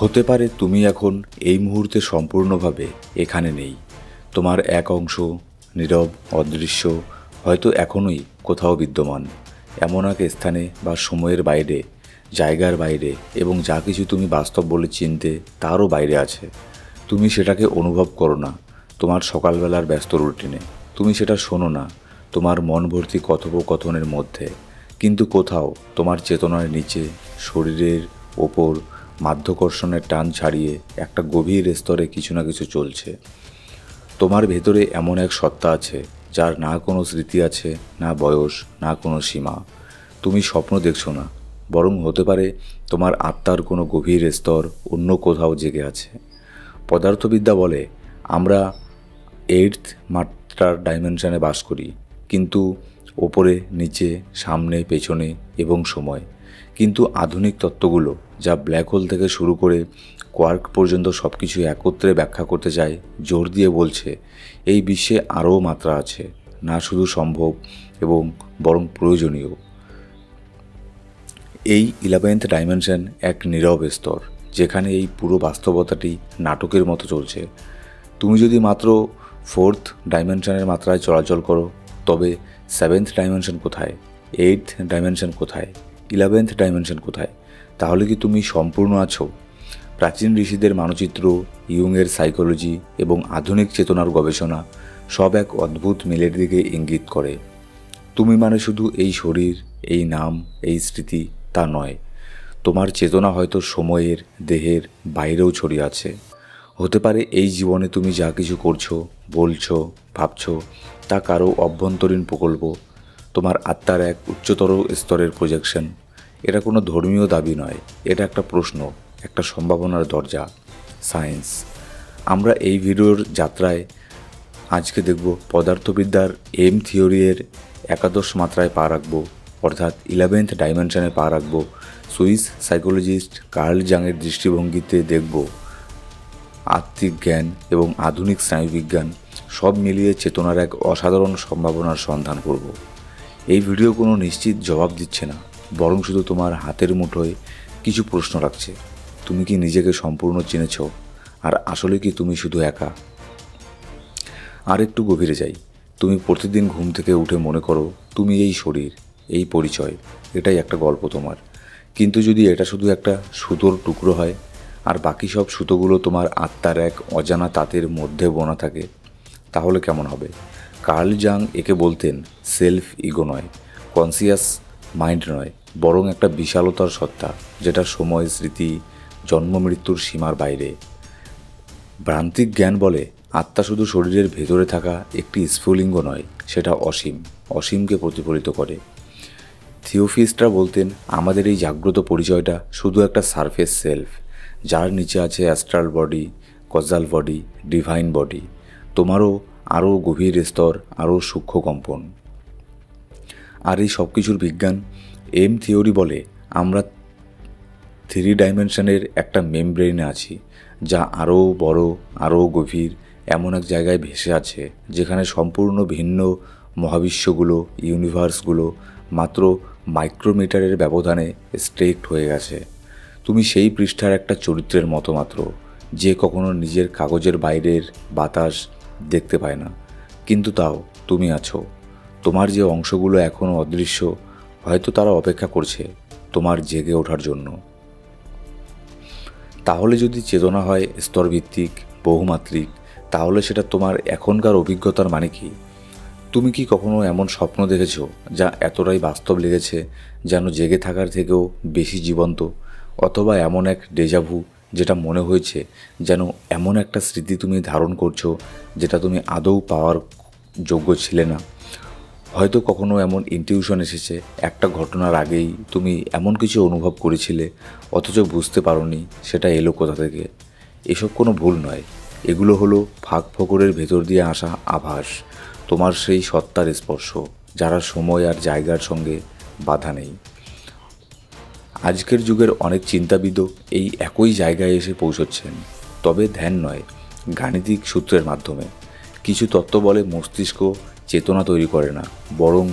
হতে পারে তুমি এখন এই মুহূর্তে সম্পূর্ণভাবে এখানে নেই। তোমার এক অংশ নীরব, অদৃশ্য, হয়তো এখনোই কোথাও বিদ্যমান, এমন এক স্থানে বা সময়ের বাইরে, জায়গার বাইরে, এবং যা কিছু তুমি বাস্তব বলে চিনতে তারও বাইরে আছে। তুমি সেটাকে অনুভব করো না তোমার সকালবেলার ব্যস্ত রুটিনে, তুমি সেটা শোনো না তোমার মন ভর্তি কথোপকথনের মধ্যে, কিন্তু কোথাও তোমার চেতনার নিচে, শরীরের ওপর মাধ্যাকর্ষণের টান ছাড়িয়ে একটা গভীর স্তরে কিছু না কিছু চলছে। তোমার ভেতরে এমন এক সত্তা আছে যার না কোনো স্মৃতি আছে, না বয়স, না কোনো সীমা। তুমি স্বপ্ন দেখছো না, বরং হতে পারে তোমার আত্মার কোনো গভীর স্তর অন্য কোথাও জেগে আছে। পদার্থবিদ্যা বলে আমরা এইটথ মাত্রার ডাইমেনশনে বাস করি, কিন্তু ওপরে, নিচে, সামনে, পেছনে এবং সময়। কিন্তু আধুনিক তত্ত্বগুলো, যা ব্ল্যাক হোল থেকে শুরু করে কোয়ার্ক পর্যন্ত সব কিছু একত্রে ব্যাখ্যা করতে চায়, জোর দিয়ে বলছে এই বিশ্বে আরও মাত্রা আছে, না শুধু সম্ভব এবং বরং প্রয়োজনীয়। এই 11th ডাইমেনশন এক নীরব স্তর, যেখানে এই পুরো বাস্তবতাটি নাটকের মতো চলছে। তুমি যদি মাত্র 4th ডাইমেনশনের মাত্রায় চলাচল করো, তবে 7th ডাইমেনশন কোথায়, 8th ডাইমেনশন কোথায়, 11th ডাইমেনশন কোথায়? তাহলে কি তুমি সম্পূর্ণ আছো? প্রাচীন ঋষিদের মানচিত্র, ইয়ুংয়ের সাইকোলজি এবং আধুনিক চেতনার গবেষণা সব এক অদ্ভুত মিলের দিকে ইঙ্গিত করে। তুমি মানে শুধু এই শরীর, এই নাম, এই স্মৃতি তা নয়। তোমার চেতনা হয়তো সময়ের, দেহের বাইরেও ছড়িয়ে আছে। হতে পারে এই জীবনে তুমি যা কিছু করছো, বলছো, ভাবছো, তা কারো অভ্যন্তরীণ প্রকল্প, তোমার আত্মার এক উচ্চতর স্তরের প্রজেকশন। এটা কোনো ধর্মীয় দাবি নয়, এটা একটা প্রশ্ন, একটা সম্ভাবনার দরজা। সায়েন্স। আমরা এই ভিডিওর যাত্রায় আজকে দেখব পদার্থবিদ্যার এম থিওরির একাদশ মাত্রায় পা রাখবো, অর্থাৎ 11th ডাইমেনশনে পা রাখবো। সুইস সাইকোলজিস্ট কার্ল জাংয়ের দৃষ্টিভঙ্গিতে দেখব আত্মিক জ্ঞান এবং আধুনিক স্নায়ুবিজ্ঞান সব মিলিয়ে চেতনার এক অসাধারণ সম্ভাবনার সন্ধান করব। এই ভিডিও কোনো নিশ্চিত জবাব দিচ্ছে না, বরং শুধু তোমার হাতের মুঠোয় কিছু প্রশ্ন রাখছে। তুমি কি নিজেকে সম্পূর্ণ চিনেছ? আর আসলে কি তুমি শুধু একা? আর একটু গভীরে যাই। তুমি প্রতিদিন ঘুম থেকে উঠে মনে করো তুমি এই শরীর, এই পরিচয়, এটাই একটা গল্প তোমার। কিন্তু যদি এটা শুধু একটা সুতোর টুকরো হয়, আর বাকি সব সুতোগুলো তোমার আত্মার এক অজানা তাঁতের মধ্যে বোনা থাকে, তাহলে কেমন হবে? কার্ল জাং একে বলতেন সেলফ ইগো নয়, কনসিয়াস মাইন্ড নয়, বরং একটা বিশালতার সত্তা, যেটা সময়, স্মৃতি, জন্ম মৃত্যুর সীমার বাইরে। ভ্রান্তিক জ্ঞান বলে আত্মা শুধু শরীরের ভেতরে থাকা একটি স্ফুলিঙ্গ নয়, সেটা অসীম, অসীমকে প্রতিফলিত করে। থিওফিস্টরা বলতেন আমাদের এই জাগ্রত পরিচয়টা শুধু একটা সারফেস সেলফ, যার নিচে আছে Astral body, causal body, divine body. তোমারও আরও গভীর স্তর, আরও সূক্ষ্ম কম্পন। আর এই সব কিছুর বিজ্ঞান এম থিওরি বলে আমরা 3 ডাইমেনশনের একটা মেমব্রেনে আছি, যা আরও বড়, আরও গভীর, এমন এক জায়গায় ভেসে আছে যেখানে সম্পূর্ণ ভিন্ন মহাবিশ্বগুলো, ইউনিভার্সগুলো মাত্র মাইক্রোমিটারের ব্যবধানে স্ট্রেক্ট হয়ে গেছে। তুমি সেই পৃষ্ঠার একটা চরিত্রের মতো মাত্র, যে কখনো নিজের কাগজের বাইরের বাতাস দেখতে পায় না, কিন্তু তাও তুমি আছো। তোমার যে অংশগুলো এখনও অদৃশ্য, হয়তো তারা অপেক্ষা করছে তোমার জেগে ওঠার জন্য। তাহলে যদি চেতনা হয় স্তরভিত্তিক, বহুমাত্রিক, তাহলে সেটা তোমার এখনকার অভিজ্ঞতার মানে কি? তুমি কি কখনো এমন স্বপ্ন দেখেছ যা এতটাই বাস্তব লেগেছে যেন জেগে থাকার থেকেও বেশি জীবন্ত? অথবা এমন এক ডেজাভু যেটা মনে হয়েছে যেন এমন একটা স্মৃতি তুমি ধারণ করছো যেটা তুমি আদৌ পাওয়ার যোগ্য ছিলে না? হয়তো কখনো এমন ইনটিউশন এসেছে, একটা ঘটনার আগেই তুমি এমন কিছু অনুভব করেছিলে, অথচ বুঝতে পারোনি সেটা এলো কোথা থেকে। এসব কোনো ভুল নয়, এগুলো হলো ফাঁক ফোকরের ভেতর দিয়ে আসা আভাস, তোমার সেই সত্তার স্পর্শ, যারা সময় আর জায়গার সঙ্গে বাধা নেই। আজকের যুগের অনেক চিন্তাবিদও এই একই জায়গায় এসে পৌঁছচ্ছেন, তবে ধ্যান নয়, গাণিতিক সূত্রের মাধ্যমে। কিছু তত্ত্ব বলে মস্তিষ্ক চেতনা তৈরি করে না, বরং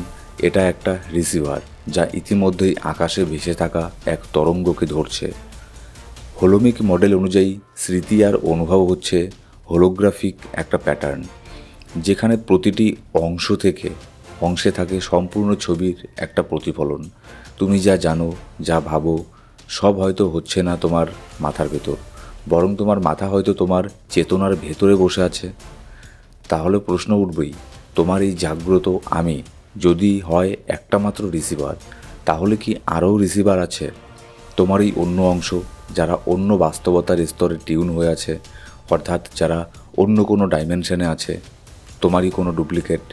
এটা একটা রিসিভার যা ইতিমধ্যেই আকাশে ভেসে থাকা এক তরঙ্গকে ধরছে। হোলোমিক মডেল অনুযায়ী স্মৃতি আর অনুভব হচ্ছে হোলোগ্রাফিক একটা প্যাটার্ন, যেখানে প্রতিটি অংশে থাকে সম্পূর্ণ ছবির একটা প্রতিফলন। তুমি যা জানো, যা ভাবো, সব হয়তো হচ্ছে না তোমার মাথার ভেতর, বরং তোমার মাথা হয়তো তোমার চেতনার ভেতরে বসে আছে। তাহলে প্রশ্ন উঠবেই, তোমার এই জাগ্রত আমি যদি হয় একটা মাত্র রিসিভার, তাহলে কি আরও রিসিভার আছে? তোমার এই অন্য অংশ, যারা অন্য বাস্তবতার স্তরে টিউন হয়ে আছে, অর্থাৎ যারা অন্য কোনো ডাইমেনশনে আছে, তোমারই কোনো ডুপ্লিকেট।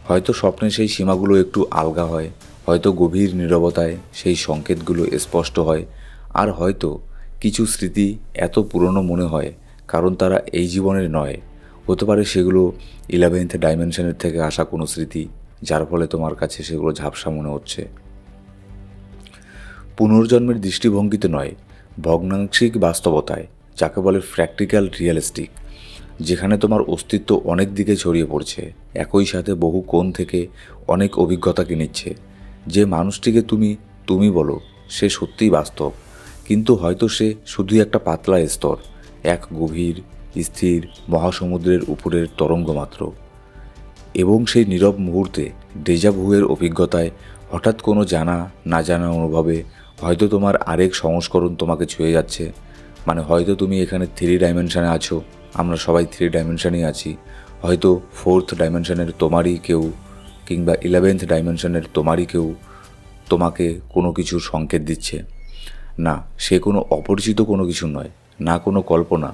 হয়তো স্বপ্নে সেই সীমাগুলো একটু আলগা হয়, হয়তো গভীর নীরবতায় সেই সংকেতগুলো স্পষ্ট হয়, আর হয়তো কিছু স্মৃতি এত পুরনো মনে হয় কারণ তারা এই জীবনের নয়। হতে পারে সেগুলো 11th ডাইমেনশনের থেকে আসা কোনো স্মৃতি, যার ফলে তোমার কাছে সেগুলো ঝাপসা মনে হচ্ছে। পুনর্জন্মের দৃষ্টিভঙ্গিতে নয়, ভগ্নাংশিক বাস্তবতায়, যাকে বলে প্র্যাকটিক্যাল রিয়েলিস্টিক, যেখানে তোমার অস্তিত্ব অনেক দিকে ছড়িয়ে পড়ছে, একই সাথে বহু কোণ থেকে অনেক অভিজ্ঞতাকে নিচ্ছে। যে মানুষটিকে তুমি বলো, সে সত্যিই বাস্তব, কিন্তু হয়তো সে শুধুই একটা পাতলা স্তর, এক গভীর স্থির মহাসমুদ্রের উপরের তরঙ্গ মাত্র। এবং সেই নীরব মুহূর্তে, ডেজা ভুয়ের অভিজ্ঞতায়, হঠাৎ কোনো জানা না জানা অনুভবে হয়তো তোমার আরেক সংস্করণ তোমাকে ছুঁয়ে যাচ্ছে। মানে হয়তো তুমি এখানে 3 ডাইমেনশনে আছো, আমরা সবাই 3 ডাইমেনশনেই আছি। হয়তো 4th ডাইমেনশনের তোমারই কেউ, কিংবা 11th ডাইমেনশনের তোমারই কেউ তোমাকে কোনো কিছুর সংকেত দিচ্ছে। না, সে কোনো অপরিচিত কোনো কিছু নয়, না কোনো কল্পনা,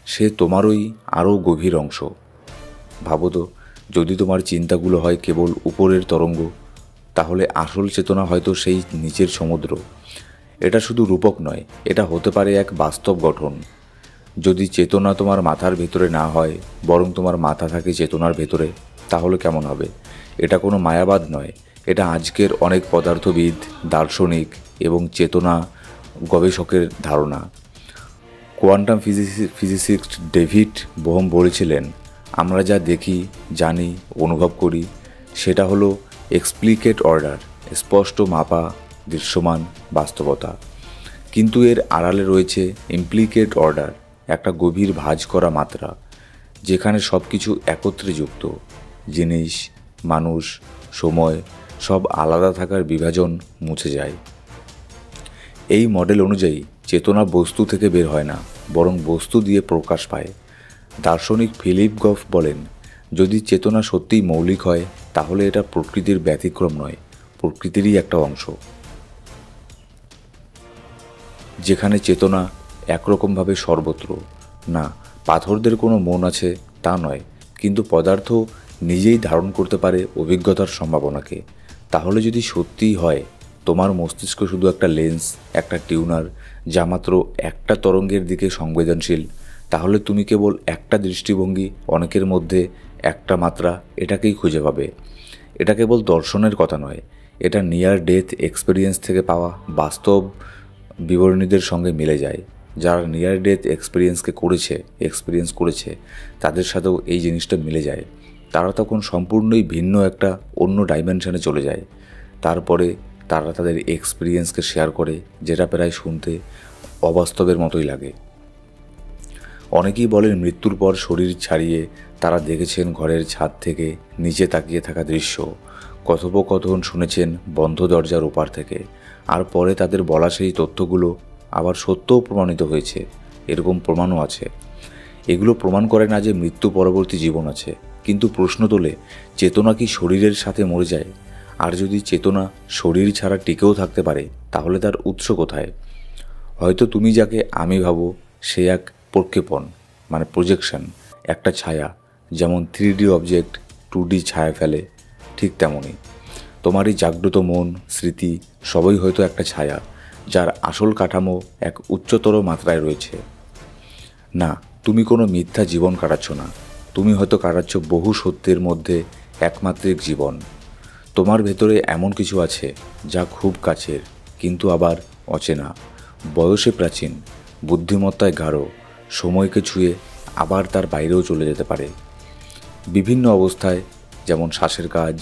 সে তোমারই আরও গভীর অংশ। ভাবো তো, যদি তোমার চিন্তাগুলো হয় কেবল উপরের তরঙ্গ, তাহলে আসল চেতনা হয়তো সেই নিচের সমুদ্র। এটা শুধু রূপক নয়, এটা হতে পারে এক বাস্তব গঠন। যদি চেতনা তোমার মাথার ভেতরে না হয়, বরং তোমার মাথা থাকে চেতনার ভেতরে, তাহলে কেমন হবে? এটা কোনো মায়াবাদ নয়, এটা আজকের অনেক পদার্থবিদ, দার্শনিক এবং চেতনা গবেষকের ধারণা। কোয়ান্টাম ফিজিসিস্ট ডেভিড বোহম বলেছিলেন, আমরা যা দেখি, জানি, অনুভব করি, সেটা হলো এক্সপ্লিকেট অর্ডার, স্পষ্ট মাপা দৃশ্যমান বাস্তবতা। কিন্তু এর আড়ালে রয়েছে ইমপ্লিকেট অর্ডার, একটা গভীর ভাঁজ করা মাত্রা, যেখানে সব কিছু একত্রে যুক্ত, জিনিস, মানুষ, সময়, সব আলাদা থাকার বিভাজন মুছে যায়। এই মডেল অনুযায়ী চেতনা বস্তু থেকে বের হয় না, বরং বস্তু দিয়ে প্রকাশ পায়। দার্শনিক ফিলিপ গফ বলেন, যদি চেতনা সত্যিই মৌলিক হয়, তাহলে এটা প্রকৃতির ব্যতিক্রম নয়, প্রকৃতিরই একটা অংশ। যেখানে চেতনা একরকমভাবে সর্বত্র। না, পাথরদের কোনো মন আছে তা নয়, কিন্তু পদার্থ নিজেই ধারণ করতে পারে অভিজ্ঞতার সম্ভাবনাকে। তাহলে যদি সত্যিই হয় তোমার মস্তিষ্ক শুধু একটা লেন্স, একটা টিউনার, যা মাত্র একটা তরঙ্গের দিকে সংবেদনশীল, তাহলে তুমি কেবল একটা দৃষ্টিভঙ্গি, অনেকের মধ্যে একটা মাত্রা, এটাকেই খুঁজে পাবে। এটা কেবল দর্শনের কথা নয়, এটা নিয়ার ডেথ এক্সপেরিয়েন্স থেকে পাওয়া বাস্তব বিবরণীদের সঙ্গে মিলে যায়। যারা নিয়ার ডেথ এক্সপিরিয়েন্স করেছে তাদের সাথেও এই জিনিসটা মিলে যায়। তারা তখন সম্পূর্ণই ভিন্ন একটা অন্য ডাইমেনশনে চলে যায়। তারপরে তারা তাদের এক্সপিরিয়েন্সকে শেয়ার করে, যেটা প্রায় শুনতে অবাস্তবের মতোই লাগে। অনেকেই বলেন মৃত্যুর পর শরীর ছাড়িয়ে তারা দেখেছেন ঘরের ছাদ থেকে নিচে তাকিয়ে থাকা দৃশ্য, কথোপকথন শুনেছেন বন্ধ দরজার ওপার থেকে, আর পরে তাদের বলা সেই তথ্যগুলো আবার সত্যও প্রমাণিত হয়েছে। এরকম প্রমাণও আছে। এগুলো প্রমাণ করে না যে মৃত্যু পরবর্তী জীবন আছে, কিন্তু প্রশ্ন তোলে, চেতনা কি শরীরের সাথে মরে যায়? আর যদি চেতনা শরীর ছাড়া টিকেও থাকতে পারে, তাহলে তার উৎস কোথায়? হয়তো তুমি যাকে আমি ভাবো, সে এক প্রক্ষেপণ, মানে প্রজেকশন, একটা ছায়া। যেমন 3D অবজেক্ট 2D ছায়া ফেলে, ঠিক তেমনই তোমারই জাগ্রত মন, স্মৃতি, সবই হয়তো একটা ছায়া, যার আসল কাঠামো এক উচ্চতর মাত্রায় রয়েছে। না, তুমি কোনো মিথ্যা জীবন কাটাচ্ছ না, তুমি হয়তো কাটাচ্ছ বহু সত্যের মধ্যে একমাত্রিক জীবন। তোমার ভেতরে এমন কিছু আছে যা খুব কাছের, কিন্তু আবার অচেনা, বয়সে প্রাচীন, বুদ্ধিমত্তায় গাঢ়, সময়কে ছুঁয়ে আবার তার বাইরেও চলে যেতে পারে। বিভিন্ন অবস্থায়, যেমন শ্বাসের কাজ,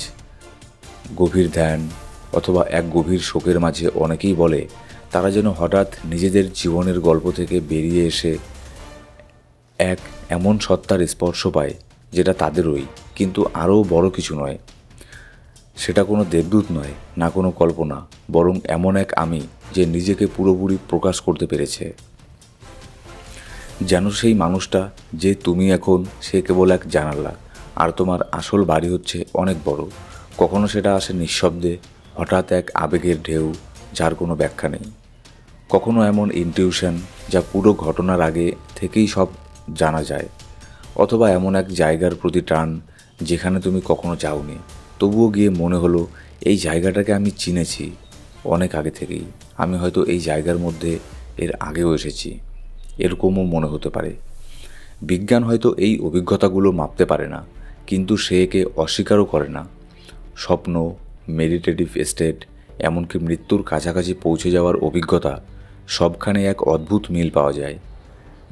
গভীর ধ্যান, অথবা এক গভীর শোকের মাঝে অনেকেই বলে তারা যেন হঠাৎ নিজেদের জীবনের গল্প থেকে বেরিয়ে এসে এক এমন সত্তার স্পর্শ পায় যেটা তাদেরই, কিন্তু আরও বড় কিছু নয়। সেটা কোনো দেবদূত নয়, না কোনো কল্পনা, বরং এমন এক আমি যে নিজেকে পুরোপুরি প্রকাশ করতে পেরেছে। যেন সেই মানুষটা যে তুমি এখন, সে কেবল এক জানালা, আর তোমার আসল বাড়ি হচ্ছে অনেক বড়। কখনো সেটা আসে নিঃশব্দে, হঠাৎ এক আবেগের ঢেউ যার কোনো ব্যাখ্যা নেই। কখনো এমন ইনটিউশন যা পুরো ঘটনার আগে থেকেই সব জানা যায়। অথবা এমন এক জায়গার প্রতি টান যেখানে তুমি কখনো যাওনি, তবুও গিয়ে মনে হলো এই জায়গাটাকে আমি চিনেছি অনেক আগে থেকেই। আমি হয়তো এই জায়গার মধ্যে এর আগেও এসেছি, এরকমও মনে হতে পারে। বিজ্ঞান হয়তো এই অভিজ্ঞতাগুলো মাপতে পারে না, কিন্তু সে একে অস্বীকারও করে না। স্বপ্ন, মেডিটেটিভ স্টেট, এমনকি মৃত্যুর কাছাকাছি পৌঁছে যাওয়ার অভিজ্ঞতা, সবখানে এক অদ্ভুত মিল পাওয়া যায়।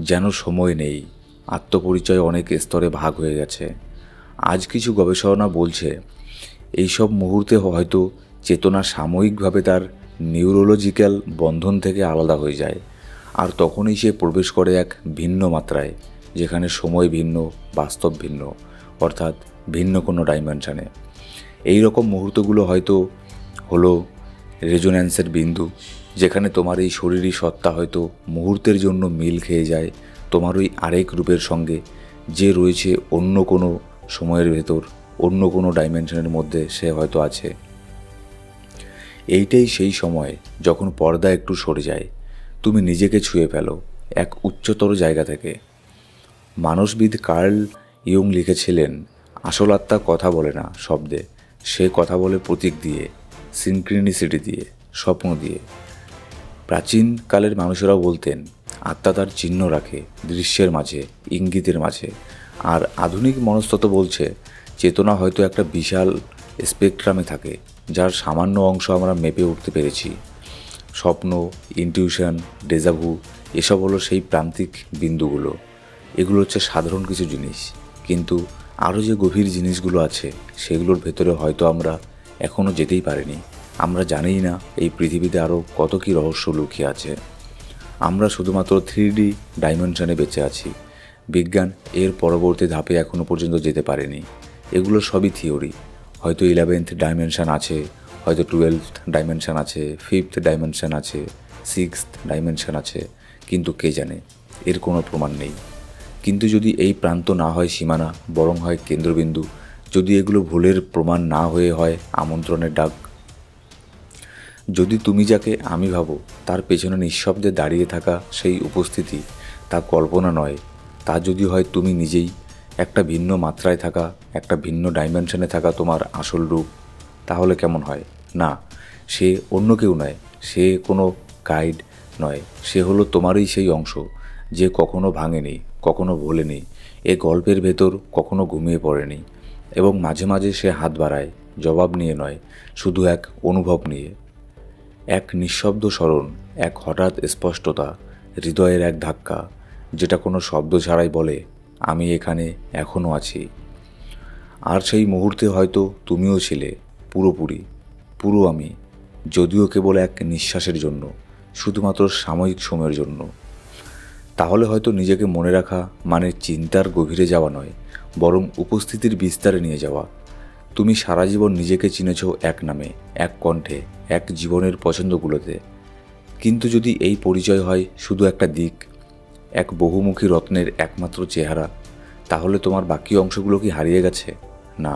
যেন সময় নেই, আত্মপরিচয় অনেক স্তরে ভাগ হয়ে গেছে। আজ কিছু গবেষণা বলছে এইসব মুহূর্তে হয়তো চেতনা সাময়িকভাবে তার নিউরোলজিক্যাল বন্ধন থেকে আলাদা হয়ে যায়, আর তখনই সে প্রবেশ করে এক ভিন্ন মাত্রায়, যেখানে সময় ভিন্ন, বাস্তব ভিন্ন, অর্থাৎ ভিন্ন কোনো ডাইমেনশানে। এই রকম মুহূর্তগুলো হয়তো হলো রেজোন্যান্সের বিন্দু, যেখানে তোমার এই শরীরী সত্তা হয়তো মুহূর্তের জন্য মিল খেয়ে যায় তোমার ওই আরেক রূপের সঙ্গে, যে রয়েছে অন্য কোনো সময়ের ভেতর, অন্য কোনো ডাইমেনশনের মধ্যে সে হয়তো আছে। এইটাই সেই সময় যখন পর্দা একটু সরে যায়, তুমি নিজেকে ছুঁয়ে ফেলো এক উচ্চতর জায়গা থেকে। মানসবিদ কার্ল ইয়ং লিখেছিলেন, আসল আত্মা কথা বলে না শব্দে, সে কথা বলে প্রতীক দিয়ে, সিনক্রিনিসিটি দিয়ে, স্বপ্ন দিয়ে। প্রাচীনকালের মানুষেরা বলতেন আত্মা তার চিহ্ন রাখে দৃশ্যের মাঝে, ইঙ্গিতের মাঝে। আর আধুনিক মনস্তত্ত্ব বলছে চেতনা হয়তো একটা বিশাল স্পেকট্রামে থাকে, যার সামান্য অংশ আমরা মেপে উঠতে পেরেছি। স্বপ্ন, ইনটিউশন, ডেজাভু, এসব হলো সেই প্রান্তিক বিন্দুগুলো। এগুলো হচ্ছে সাধারণ কিছু জিনিস, কিন্তু আরও যে গভীর জিনিসগুলো আছে সেগুলোর ভেতরে হয়তো আমরা এখনও যেতেই পারিনি। আমরা জানিই না এই পৃথিবীতে আরও কত কী রহস্য লুকিয়ে আছে। আমরা শুধুমাত্র 3D ডাইমেনশনে বেঁচে আছি। বিজ্ঞান এর পরবর্তী ধাপে এখনও পর্যন্ত যেতে পারেনি। এগুলো সবই থিওরি। হয়তো 11th ডাইমেনশন আছে, হয়তো 12th ডাইমেনশন আছে, 5th ডাইমেনশন আছে, 6th ডাইমেনশন আছে, কিন্তু কে জানে, এর কোনো প্রমাণ নেই। কিন্তু যদি এই প্রান্ত না হয় সীমানা, বরং হয় কেন্দ্রবিন্দু, যদি এগুলো ভুলের প্রমাণ না হয়ে হয় আমন্ত্রণের ডাক, যদি তুমি যাকে আমি ভাবো তার পেছনে নিঃশব্দে দাঁড়িয়ে থাকা সেই উপস্থিতি তা কল্পনা নয়, তা যদি হয় তুমি নিজেই, একটা ভিন্ন মাত্রায় থাকা, একটা ভিন্ন ডাইমেনশনে থাকা তোমার আসল রূপ, তাহলে কেমন হয়? না, সে অন্য কেউ নয়, সে কোনো গাইড নয়, সে হলো তোমারই সেই অংশ যে কখনো ভাঙেনি, কখনো ভোলেনি, এ গল্পের ভেতর কখনো ঘুমিয়ে পড়েনি, এবং মাঝে মাঝে সে হাত বাড়ায়, জবাব নিয়ে নয়, শুধু এক অনুভব নিয়ে। এক নিঃশব্দ স্মরণ, এক হঠাৎ স্পষ্টতা, হৃদয়ের এক ধাক্কা, যেটা কোনো শব্দ ছাড়াই বলে আমি এখানে এখনও আছি। আর সেই মুহূর্তে হয়তো তুমিও ছিলে পুরোপুরি, পুরো আমি, যদিও কেবল এক নিঃশ্বাসের জন্য, শুধুমাত্র সাময়িক সময়ের জন্য। তাহলে হয়তো নিজেকে মনে রাখা মানে চিন্তার গভীরে যাওয়া নয়, বরং উপস্থিতির বিস্তারে নিয়ে যাওয়া। তুমি সারা জীবন নিজেকে চিনেছ এক নামে, এক কণ্ঠে, এক জীবনের পছন্দগুলোতে। কিন্তু যদি এই পরিচয় হয় শুধু একটা দিক, এক বহুমুখী রত্নের একমাত্র চেহারা, তাহলে তোমার বাকি অংশগুলো কি হারিয়ে গেছে? না,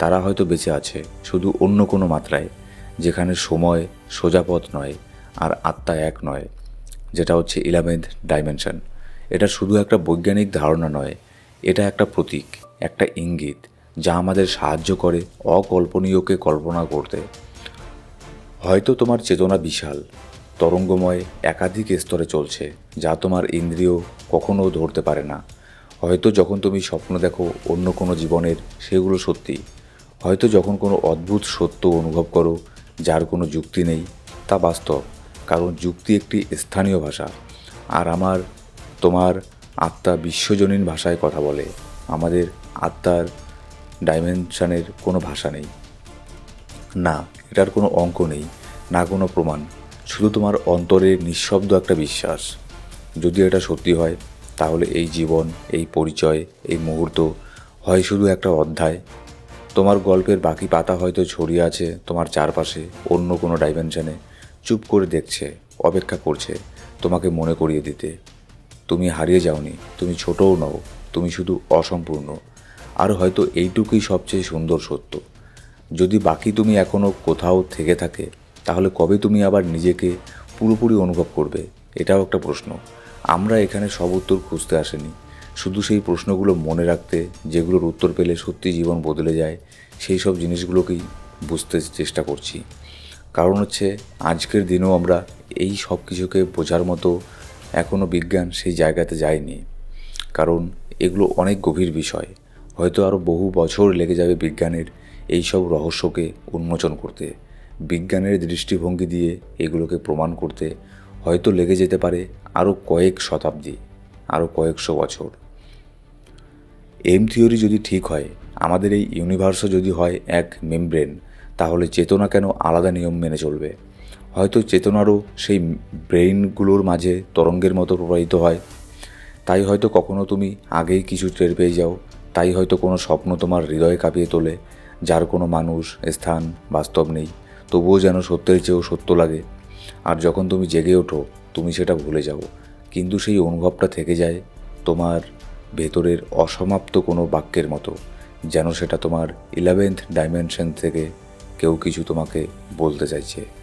তারা হয়তো বেঁচে আছে, শুধু অন্য কোনো মাত্রায়, যেখানে সময় সোজা পথ নয়, আর আত্মা এক নয়, যেটা হচ্ছে 11th ডাইমেনশন। এটা শুধু একটা বৈজ্ঞানিক ধারণা নয়, এটা একটা প্রতীক, একটা ইঙ্গিত, যা আমাদের সাহায্য করে অকল্পনীয়কে কল্পনা করতে। হয়তো তোমার চেতনা বিশাল, তরঙ্গময়, একাধিক স্তরে চলছে, যা তোমার ইন্দ্রিয় কখনো ধরতে পারে না। হয়তো যখন তুমি স্বপ্ন দেখো অন্য কোনো জীবনের, সেগুলো সত্যি। হয়তো যখন কোনো অদ্ভুত সত্য অনুভব করো যার কোনো যুক্তি নেই, তা বাস্তব, কারণ যুক্তি একটি স্থানীয় ভাষা। আর তোমার আত্মা বিশ্বজনীন ভাষায় কথা বলে। আমাদের আত্মার ডাইমেনশনের কোনো ভাষা নেই, না এটার কোনো অঙ্ক নেই, না কোনো প্রমাণ, শুধু তোমার অন্তরে নিঃশব্দ একটা বিশ্বাস। যদি এটা সত্যি হয়, তাহলে এই জীবন, এই পরিচয়, এই মুহূর্ত হয় শুধু একটা অধ্যায়। তোমার গল্পের বাকি পাতা হয়তো ছড়িয়ে আছে তোমার চারপাশে, অন্য কোনো ডাইমেনশনে, চুপ করে দেখছে, অপেক্ষা করছে তোমাকে মনে করিয়ে দিতে। তুমি হারিয়ে যাওনি, তুমি ছোটও নও, তুমি শুধু অসম্পূর্ণ। আর হয়তো এইটুকুই সবচেয়ে সুন্দর সত্য। যদি বাকি তুমি এখনও কোথাও থেকে থাকে, তাহলে কবে তুমি আবার নিজেকে পুরোপুরি অনুভব করবে? এটাও একটা প্রশ্ন। আমরা এখানে সব উত্তর খুঁজতে আসেনি, শুধু সেই প্রশ্নগুলো মনে রাখতে, যেগুলোর উত্তর পেলে সত্যি জীবন বদলে যায়, সেই সব জিনিসগুলোকেই বুঝতে চেষ্টা করছি। কারণ হচ্ছে, আজকের দিনেও আমরা এই সব কিছুকে বোঝার মতো এখনও বিজ্ঞান সেই জায়গাতে যায়নি। কারণ এগুলো অনেক গভীর বিষয়। হয়তো আরও বহু বছর লেগে যাবে বিজ্ঞানের এই সব রহস্যকে উন্মোচন করতে। বিজ্ঞানের দৃষ্টিভঙ্গি দিয়ে এগুলোকে প্রমাণ করতে হয়তো লেগে যেতে পারে আরও কয়েক শতাব্দী, আরও কয়েকশো বছর। এম থিওরি যদি ঠিক হয়, আমাদের এই ইউনিভার্সও যদি হয় এক মেমব্রেন, তাহলে চেতনা কেন আলাদা নিয়ম মেনে চলবে? হয়তো চেতনারও সেই ব্রেইনগুলোর মাঝে তরঙ্গের মতো প্রবাহিত হয়। তাই হয়তো কখনো তুমি আগেই কিছু টের পেয়ে যাও। তাই হয়তো কোনো স্বপ্ন তোমার হৃদয় কাঁপিয়ে তোলে, যার কোনো মানুষ, স্থান, বাস্তব নেই, তবুও যেন সত্যের চেয়েও সত্য লাগে। আর যখন তুমি জেগে ওঠো, তুমি সেটা ভুলে যাও, কিন্তু সেই অনুভবটা থেকে যায় তোমার ভেতরের অসমাপ্ত কোনো বাক্যের মতো, যেন সেটা তোমার 11th ডাইমেনশন থেকে কেউ কিছু তোমাকে বলতে চাইছে।